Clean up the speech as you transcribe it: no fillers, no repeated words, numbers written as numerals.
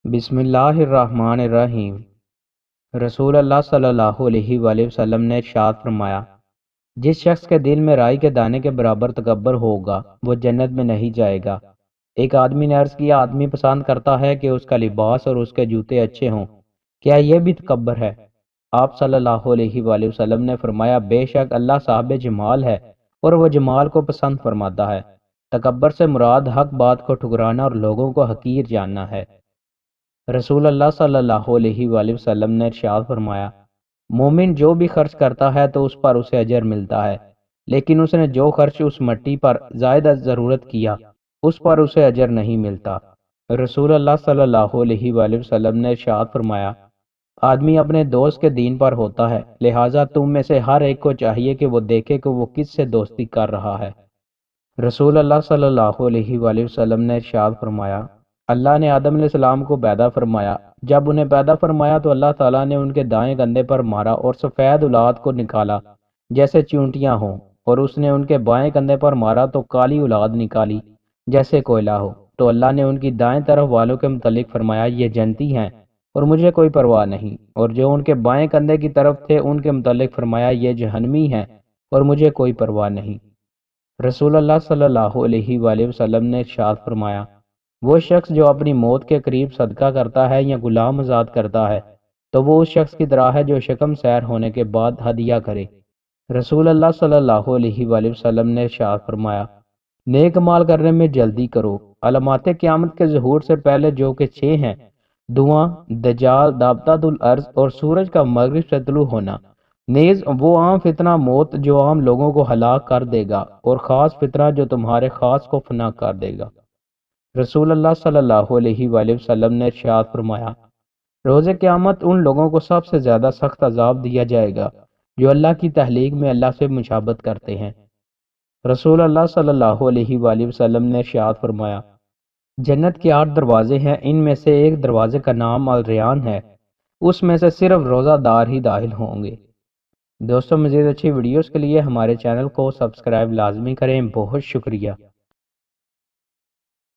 بسم اللہ الرحمن الرحیم۔ رسول اللہ صلی اللہ علیہ وآلہ وسلم نے ارشاد فرمایا، جس شخص کے دل میں رائی کے دانے کے برابر تکبر ہوگا وہ جنت میں نہیں جائے گا۔ ایک آدمی نے عرض کیا، آدمی پسند کرتا ہے کہ اس کا لباس اور اس کے جوتے اچھے ہوں، کیا یہ بھی تکبر ہے؟ آپ صلی اللہ علیہ وآلہ وسلم نے فرمایا، بے شک اللہ صاحب جمال ہے اور وہ جمال کو پسند فرماتا ہے۔ تکبر سے مراد حق بات کو ٹھکرانا اور لوگوں کو حقیر جاننا ہے۔ رسول اللہ صلی اللہ علیہ وآلہ وسلم نے ارشاد فرمایا، مومن جو بھی خرچ کرتا ہے تو اس پر اسے اجر ملتا ہے، لیکن اس نے جو خرچ اس مٹی پر زائد از ضرورت کیا اس پر اسے اجر نہیں ملتا۔ رسول اللہ صلی اللہ علیہ وآلہ وسلم نے ارشاد فرمایا، آدمی اپنے دوست کے دین پر ہوتا ہے، لہٰذا تم میں سے ہر ایک کو چاہیے کہ وہ دیکھے کہ وہ کس سے دوستی کر رہا ہے۔ رسول اللہ صلی اللہ علیہ وآلہ وسلم نے ارشاد فرمایا، اللہ نے آدم علیہ السلام کو پیدا فرمایا۔ جب انہیں پیدا فرمایا تو اللہ تعالیٰ نے ان کے دائیں کندھے پر مارا اور سفید اولاد کو نکالا جیسے چونٹیاں ہوں، اور اس نے ان کے بائیں کندھے پر مارا تو کالی اولاد نکالی جیسے کوئلہ ہو۔ تو اللہ نے ان کی دائیں طرف والوں کے متعلق فرمایا، یہ جنتی ہیں اور مجھے کوئی پرواہ نہیں، اور جو ان کے بائیں کندھے کی طرف تھے ان کے متعلق فرمایا، یہ جہنمی ہیں اور مجھے کوئی پرواہ نہیں۔ رسول اللہ صلی اللہ علیہ وآلہ وسلم نے ارشاد فرمایا، وہ شخص جو اپنی موت کے قریب صدقہ کرتا ہے یا غلام آزاد کرتا ہے تو وہ اس شخص کی طرح ہے جو شکم سیر ہونے کے بعد ہدیہ کرے۔ رسول اللہ صلی اللہ علیہ وآلہ وسلم نے ارشاد فرمایا، نیک مال کرنے میں جلدی کرو۔ علامات قیامت کے ظہور سے پہلے جو کہ 6 ہیں، دعاں، دجال، دابتۃ الارض اور سورج کا مغرب سے طلوع ہونا، نیز وہ عام فتنہ موت جو عام لوگوں کو ہلاک کر دے گا، اور خاص فتنہ جو تمہارے خاص کو فنا کر دے گا۔ رسول اللہ صلی اللہ علیہ وآلہ وسلم نے ارشاد فرمایا، روز قیامت ان لوگوں کو سب سے زیادہ سخت عذاب دیا جائے گا جو اللہ کی تخلیق میں اللہ سے مشابہت کرتے ہیں۔ رسول اللہ صلی اللہ علیہ وآلہ وسلم نے ارشاد فرمایا، جنت کے 8 دروازے ہیں، ان میں سے ایک دروازے کا نام الریان ہے، اس میں سے صرف روزہ دار ہی داخل ہوں گے۔ دوستوں، مزید اچھی ویڈیوز کے لیے ہمارے چینل کو سبسکرائب لازمی کریں۔ بہت شکریہ۔